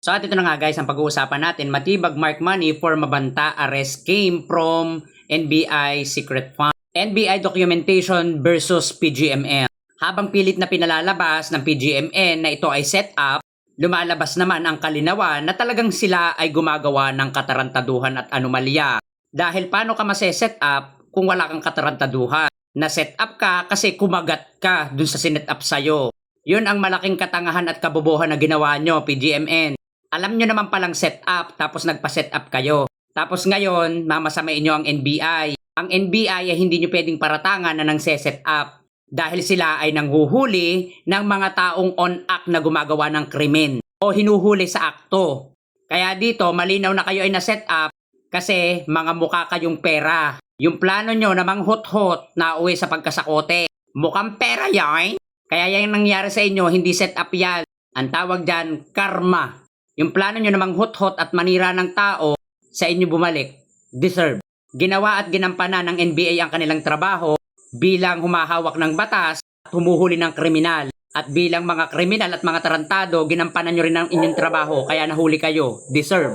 So at ito na nga guys, ang pag-uusapan natin, matibag mark money for mabanta arrest came from NBI Secret Fund. NBI documentation versus PGML. Habang pilit na pinalalabas ng PGML na ito ay set up, lumalabas naman ang kalinawan na talagang sila ay gumagawa ng katarantaduhan at anomalya. Dahil paano ka mase-set up kung wala kang katarantaduhan? Na-set up ka kasi kumagat ka dun sa sinet up sa'yo. Yun ang malaking katangahan at kabobohan na ginawa nyo, PGMN. Alam nyo naman palang set up, tapos nagpa-set up kayo. Tapos ngayon, mamasamain nyo ang NBI. Ang NBI ay hindi nyo pwedeng paratangan na nang set up. Dahil sila ay nanghuhuli ng mga taong on-act na gumagawa ng krimen. O hinuhuli sa akto. Kaya dito, malinaw na kayo ay na-set up kasi mga mukha kayong pera. Yung plano nyo na manghot-hot na uwi sa pagkasakote. Mukhang pera yan. Kaya yung nangyari sa inyo, hindi set up yan. Ang tawag dyan, karma. Yung plano nyo namang hot-hot at manira ng tao, sa inyo bumalik, deserve. Ginawa at ginampanan ng NBA ang kanilang trabaho bilang humahawak ng batas at humuhuli ng kriminal. At bilang mga kriminal at mga tarantado, ginampanan nyo rin ang inyong trabaho, kaya nahuli kayo, deserve.